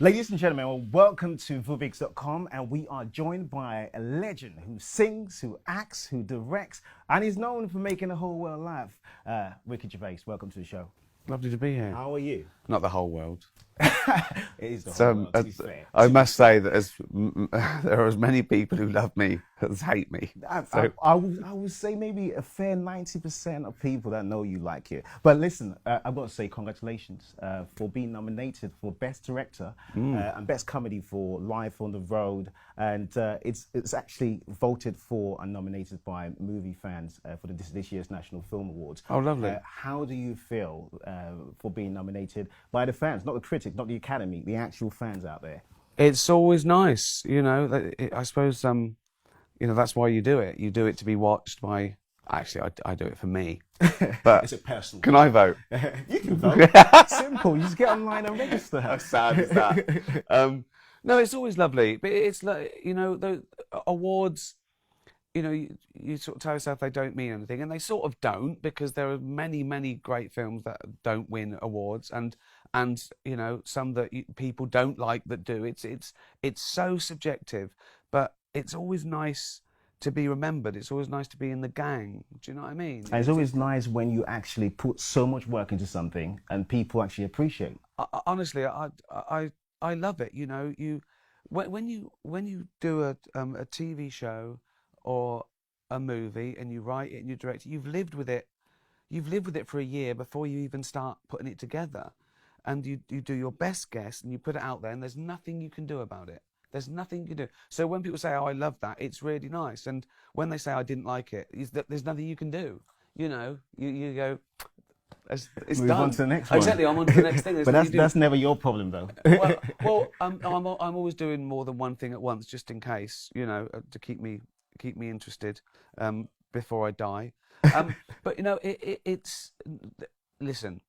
Ladies and gentlemen, well, welcome to VUBIX.com, and we are joined by a legend who sings, who acts, who directs, and is known for making the whole world laugh. Ricky Gervais, welcome to the show. Lovely to be here. How are you? Not the whole world. It is the whole world, to be fair. I must say that there are as many people who love me as hate me. I would say maybe a fair 90% of people that know you like you. But listen, I've got to say congratulations for being nominated for Best Director and Best Comedy for Life on the Road. And it's actually voted for and nominated by movie fans for this year's National Film Awards. Oh, lovely. How do you feel for being nominated by the fans, not the critics, not the Academy, the actual fans out there? It's always nice, you know. I suppose, you know, that's why you do it. You do it to be watched by. Actually, I do it for me. But It's a personal. can I vote? You can vote. Simple. You just get online and register. How sad is that? No, it's always lovely. But it's like, you know, the awards. You know, you sort of tell yourself they don't mean anything, and they sort of don't, because there are many, many great films that don't win awards, and you know, some that people don't like that do. It's so subjective, but it's always nice to be remembered. It's always nice to be in the gang. Do you know what I mean? And it's always nice when you actually put so much work into something and people actually appreciate. Honestly, I love it. You know, when you do a TV show or a movie, and you write it and you direct it, you've lived with it for a year before you even start putting it together, and you do your best guess and you put it out there, and there's nothing you can do about it. There's nothing you can do. So when people say, "Oh, I love that," it's really nice. And when they say, "I didn't like it," there's nothing you can do. You know, you go, it's Move done. on to the next one. Exactly, I'm on to the next thing. But that's never your problem, though. well, I'm always doing more than one thing at once, just in case, you know, to keep me interested before I die. But you know, it's listen.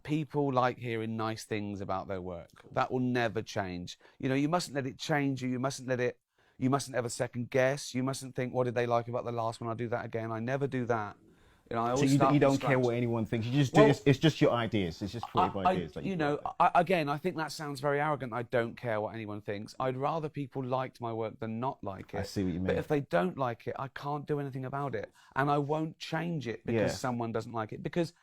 People like hearing nice things about their work. That will never change. You know, you mustn't let it change you. You mustn't ever second guess. You mustn't think, what did they like about the last one? I'll do that again. I never do that. You know, I always So you don't from care scratch. what anyone thinks. You just do. It's just your ideas. It's just creative ideas. You know, again, I think that sounds very arrogant. I don't care what anyone thinks. I'd rather people liked my work than not like it. I see what you mean. But if they don't like it, I can't do anything about it, and I won't change it because someone doesn't like it. Because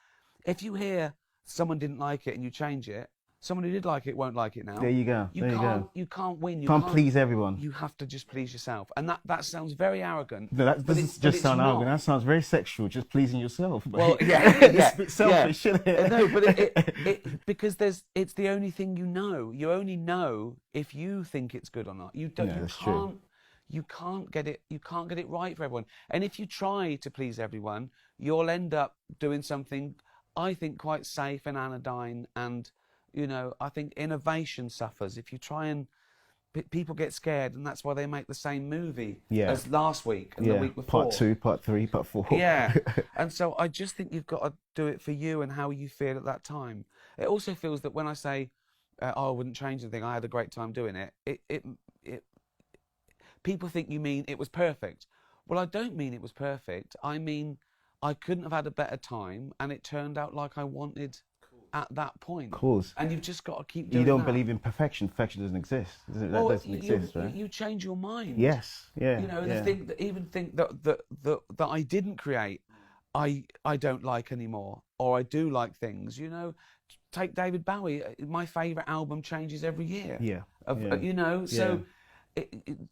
if you hear someone didn't like it and you change it, someone who did like it won't like it now. There you go. You can't win. You can't please everyone. You have to just please yourself, and that sounds very arrogant. No, that doesn't just sound arrogant. That sounds very sexual. Just pleasing yourself. Well, yeah, it's a bit selfish, isn't it? No, but because it's the only thing you know. You only know if you think it's good or not. You don't. Yeah, you that's can't. true. You can't get it. You can't get it right for everyone. And if you try to please everyone, you'll end up doing something, I think, quite safe and anodyne. And you know, I think innovation suffers if you try and. People get scared, and that's why they make the same movie as last week and the week before. Part 2, Part 3, Part 4. Yeah, and so I just think you've got to do it for you and how you feel at that time. It also feels that when I say, "Oh, I wouldn't change anything. I had a great time doing it," people think you mean it was perfect. Well, I don't mean it was perfect. I mean I couldn't have had a better time, and it turned out like I wanted. At that point, Of course. and you've just got to keep doing You don't that. believe in perfection. Perfection doesn't exist. That doesn't exist, right? You change your mind. Yes. Yeah. You know, yeah. even think that I didn't create, I don't like anymore, or I do like things. You know, take David Bowie. My favourite album changes every year. Yeah. You know, so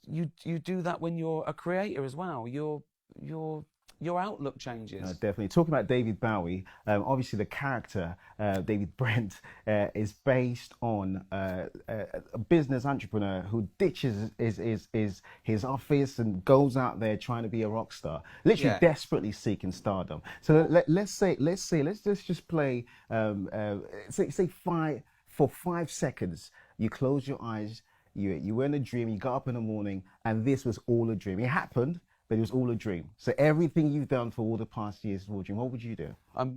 you do that when you're a creator as well. Your outlook changes. Definitely. Talking about David Bowie, obviously the character, David Brent, is based on a business entrepreneur who ditches his office and goes out there trying to be a rock star, literally desperately seeking stardom. So let's just play, say for 5 seconds, you close your eyes, you were in a dream, you got up in the morning, and this was all a dream. It happened, but it was all a dream. So everything you've done for all the past years was all a dream. What would you do? I'm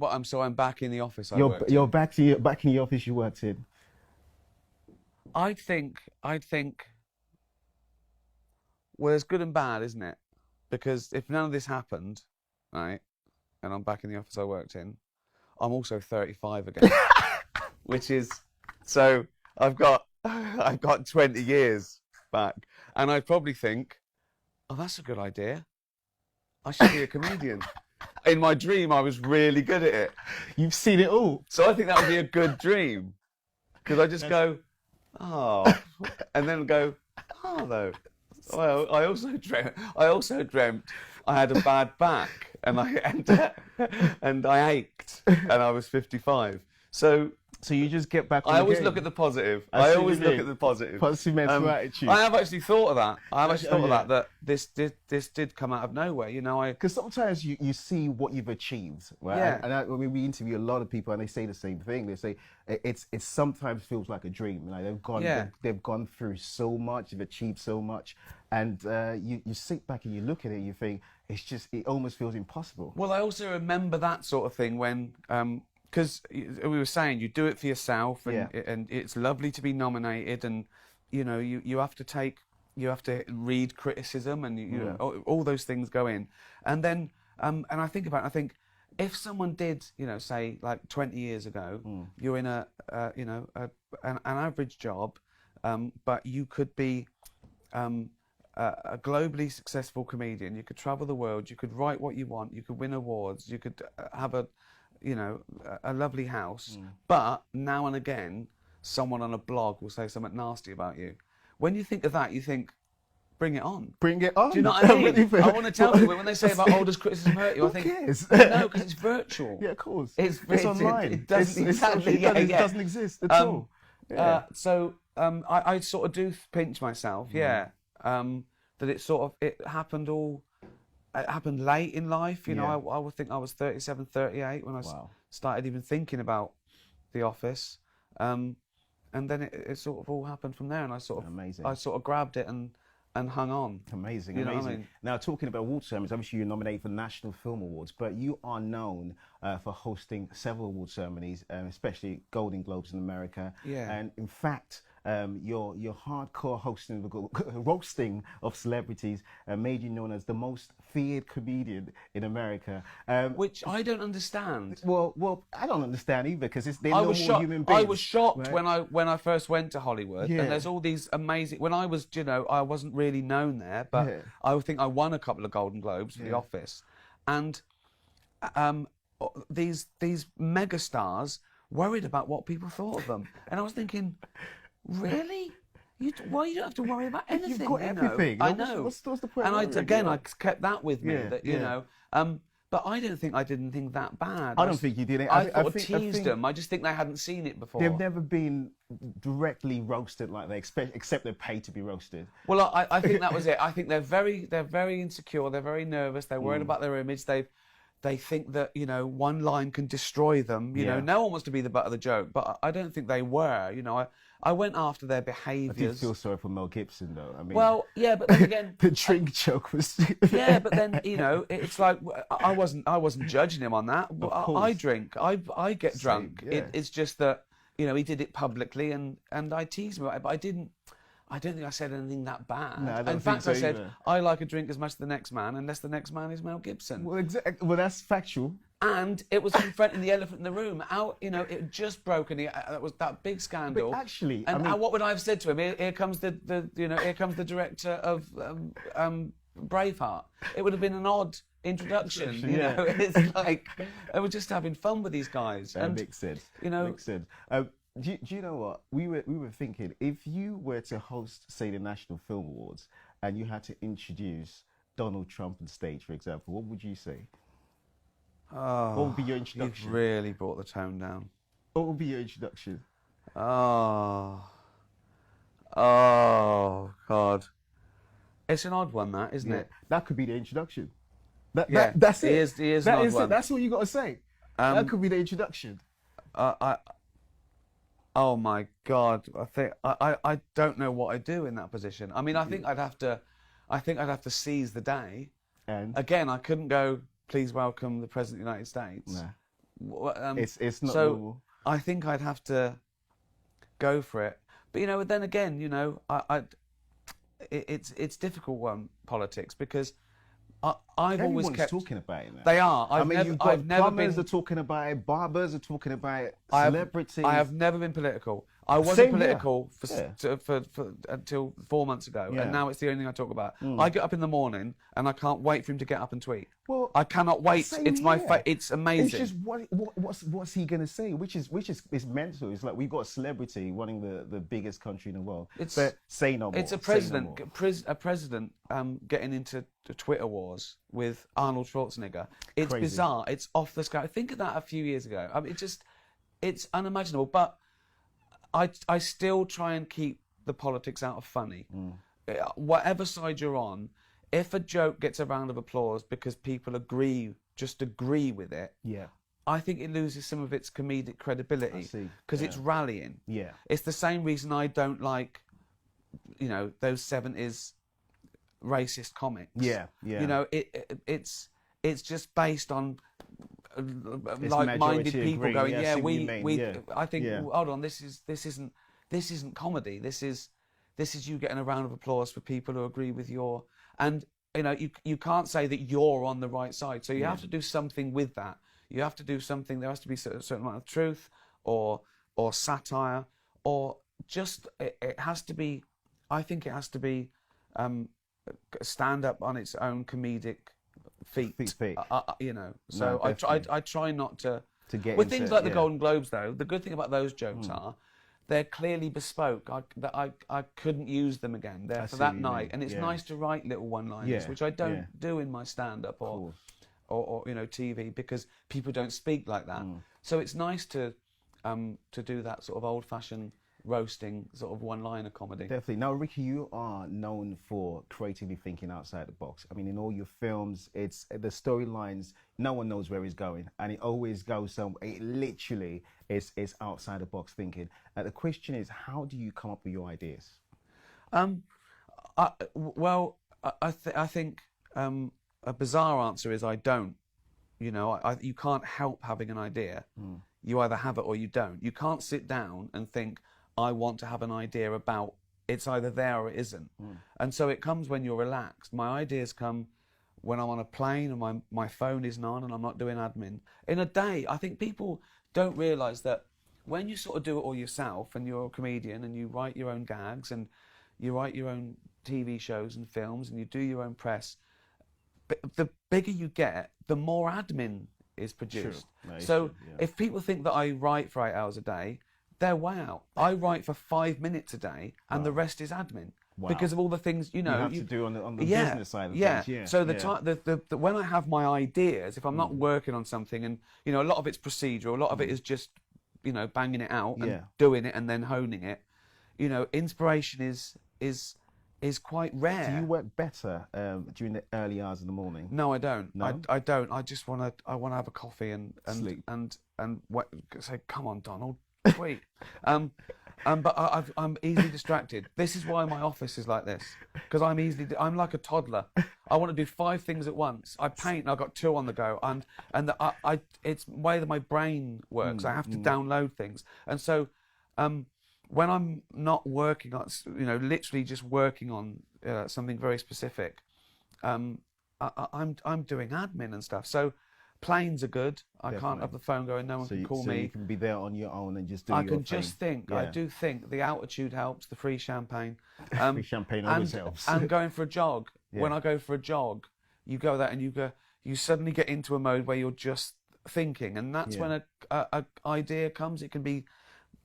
back in the office. You're back in the office you worked in. I'd think. Well, it's good and bad, isn't it? Because if none of this happened, right, and I'm back in the office I worked in, I'm also 35 again, which is so I've got I've got 20 years back, and I'd probably think, oh, that's a good idea. I should be a comedian. In my dream, I was really good at it. You've seen it all. So I think that would be a good dream. Because I just go, oh, and then go, oh, though. Well, I also dreamt I had a bad back, and I ached, and I was 55. So you just get back on I the always game. look at the positive. I I always look at the positive. Positive mental attitude. I have actually thought of that. I have actually thought yeah. of that this did come out of nowhere. You know, Because sometimes you see what you've achieved, right? Yeah. And we interview a lot of people, and they say the same thing. They say it sometimes feels like a dream. Like they've gone through so much, they've achieved so much, and you sit back and you look at it, and you think it almost feels impossible. Well, I also remember that sort of thing when. Because we were saying you do it for yourself, and it's lovely to be nominated, and you know you have to read criticism, and all those things go in, and then and I think about it, I think if someone did say like 20 years ago you're in an average job, but you could be a globally successful comedian, you could travel the world, you could write what you want, you could win awards, you could have a lovely house, but now and again, someone on a blog will say something nasty about you. When you think of that, you think, bring it on. Bring it on. Do you know what I mean? I want to tell people when they say about, does criticism hurt you? I think, cares? No, because it's virtual. Yeah, of course. It's online. It doesn't it doesn't exist at all. Yeah. So I sort of do pinch myself, that it happened all. It happened late in life, you know. I would think I was 37, 38 when I started even thinking about The Office, and then it sort of all happened from there. And I sort of grabbed it and hung on. Amazing, you know amazing. What I mean? Now, talking about award ceremonies, obviously you're nominated for National Film Awards, but you are known for hosting several award ceremonies, especially Golden Globes in America. Yeah. And in fact, your hardcore roasting of celebrities made you known as the most feared comedian in America. Which I don't understand. Well, I don't understand either, because they're I no was more shocked. human beings. I was shocked right? when I first went to Hollywood, Yeah. and there's all these amazing. When I was, I wasn't really known there, but I think I won a couple of Golden Globes for The Office, and these mega stars worried about what people thought of them, and I was thinking, really? You don't have to worry about anything. You've got everything. I know. What's the point? And I kept that with me. Yeah, that but I didn't think that bad. I don't think you did it. I teased them. I just think they hadn't seen it before. They've never been directly roasted like they expect, except they're paid to be roasted. Well, I think that was it. I think they're very insecure. They're very nervous. They're worried about their image. They think that one line can destroy them. You know, no one wants to be the butt of the joke, but I don't think they were. I went after their behaviours. I did feel sorry for Mel Gibson, though. I mean, well, yeah, but then again, the drink joke was. Yeah, but then it's like I wasn't judging him on that. I drink, I get drunk. Yeah. It's just that he did it publicly, and I teased him about it, but I don't think I said anything that bad. No, I don't in think fact, so I said either. I like a drink as much as the next man, unless the next man is Mel Gibson. Well, well, that's factual. And it was confronting the elephant in the room. It just broke, and that was that big scandal. But actually, and I mean, what would I have said to him? Here comes the director of Braveheart. It would have been an odd introduction. It's like I was just having fun with these guys. That makes sense. Makes sense. Do you know what we were thinking? If you were to host, say, the National Film Awards, and you had to introduce Donald Trump on stage, for example, what would you say? Oh, what would be your introduction? You've really brought the tone down. What would be your introduction? Oh, God. It's an odd one, that, isn't it? That could be the introduction. That's it. He is an odd one. That's what you got to say. That could be the introduction. Oh my God! I don't know what I'd do in that position. I mean, I think I'd have to seize the day. And again, I couldn't go, please welcome the President of the United States. No. It's not so normal. I think I'd have to go for it. But then again, it's difficult politics, because I've always kept talking about it now. They are. Plumbers are talking about it. Barbers are talking about it. Celebrities. I have never been political. I wasn't Same here. political Yeah. for until 4 months ago, Yeah. and now it's the only thing I talk about. I get up in the morning and I can't wait for him to get up and tweet. Well, I cannot wait. same It's my here. it's amazing. It's just what's he gonna say? Which is it's mental. It's like we've got a celebrity running the biggest country in the world. But say no more. It's a say no president, more. a president getting into the Twitter wars with Arnold Schwarzenegger. It's Crazy. bizarre. It's off the scale. Think of that a few years ago. I mean, it's unimaginable. But I still try and keep the politics out of funny. Whatever side you're on, if a joke gets a round of applause because people just agree with it, Yeah. I think it loses some of its comedic credibility because it's rallying. Yeah. It's the same reason I don't like, those 70s racist comics. Yeah, yeah. It's just based on like-minded majority people agree. going, Yeah, I yeah, see what you mean. we. Yeah. I think, Yeah. hold on, this isn't comedy. This is you getting a round of applause for people who agree with your, and you can't say that you're on the right side. So you have to do something with that. You have to do something. There has to be a certain amount of truth, or satire, or just it has to be. I think it has to be stand up on its own comedic feet. Feet. So No, I try not to get with into things it, like the yeah. Golden Globes, though. The good thing about those jokes are they're clearly bespoke. I couldn't use them again. They're for see that what you night, mean. and it's Yeah. nice to write little one-liners, Yeah, which I don't yeah. do in my stand-up or TV because people don't speak like that. Mm. So it's nice to do that sort of old-fashioned roasting sort of one-liner comedy. Definitely. Now, Ricky, you are known for creatively thinking outside the box. I mean, in all your films, it's the storylines. No one knows where it's going, and it always goes some. It literally is outside the box thinking. The question is, how do you come up with your ideas? I think a bizarre answer is I don't. You can't help having an idea. You either have it or you don't. You can't sit down and think, I want to have an idea about, it's either there or it isn't. And so it comes when you're relaxed. My ideas come when I'm on a plane and my phone isn't on and I'm not doing admin. In a day, I think people don't realise that when you sort of do it all yourself and you're a comedian and you write your own gags and you write your own TV shows and films and you do your own press, the bigger you get, the more admin is produced. No, so true, yeah. if people think that I write for 8 hours a day, they're way out. I write for 5 minutes a day and the rest is admin. Wow. Because of all the things, You have to do on the business side of things. Yeah. So when I have my ideas, if I'm not working on something, and a lot of it's procedural, a lot of it is just banging it out and doing it and then honing it. Inspiration is quite rare. Do you work better during the early hours of the morning? No, I don't. No? I don't. I just want to have a coffee and Sleep. and say, come on, Donald, tweet. But I'm easily distracted. This is why my office is like this, because I'm like a toddler. I want to do 5 things at once. I paint and I've got 2 on the go, and it's the way that my brain works. I have to download things, and so when I'm not working on, literally just working on something very specific, I'm doing admin and stuff. So planes are good. I can't have the phone going. No one can call me. You can be there on your own and just do your I can thing. just think. Yeah. I do think the altitude helps. The free champagne. Free champagne always helps. And going for a jog. When I go for a jog, you go there and you suddenly get into a mode where you're just thinking, and that's when a idea comes. It can be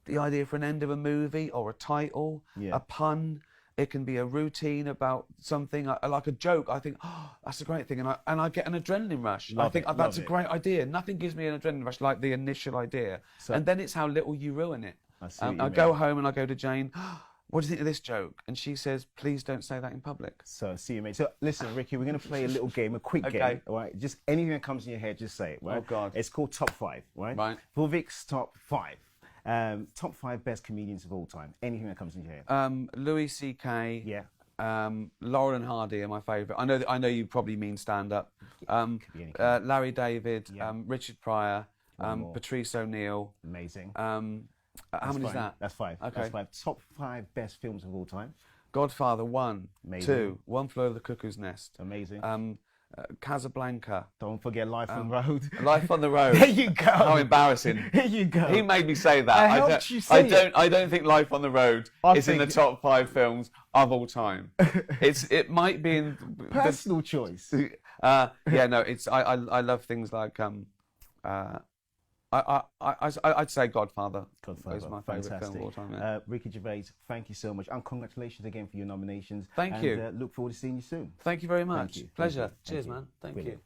the idea for an end of a movie or a title, a pun. It can be a routine about something, like a joke. I think, oh, that's a great thing, and I get an adrenaline rush. I think that's a great idea. Nothing gives me an adrenaline rush like the initial idea, and then it's how little you ruin it. I go home and I go to Jane. Oh, what do you think of this joke? And she says, please don't say that in public. So, see you, mate. So, listen, Ricky, we're going to play a little game, a quick game, all right? Just anything that comes in your head, just say it, right? Oh, God. It's called Top 5, right? Right. Vulvic's Top 5. Top 5 best comedians of all time. Anything that comes in your head. Louis C.K. Yeah. Laurel and Hardy are my favourite. I know you probably mean stand-up. Could be anything. Larry David, Yeah. Richard Pryor, more. Patrice O'Neill. Amazing. How many is that? That's 5. Okay. That's 5. Top 5 best films of all time. Godfather 1, Amazing. 2, One Flew Over the Cuckoo's Nest. Amazing. Casablanca. Don't forget Life on the Road. Life on the Road. There you go. How embarrassing. There you go. He made me say that. I helped you say it. I don't think Life on the Road is in the top 5 films of all time. It might be in personal choice. Yeah, no, it's I love things like I'd say Godfather. Is my favourite film of all time. Yeah. Ricky Gervais, thank you so much, and congratulations again for your nominations. Thank you. Look forward to seeing you soon. Thank you very much. Thank you. Pleasure. Thank you. Cheers, man. Thank you.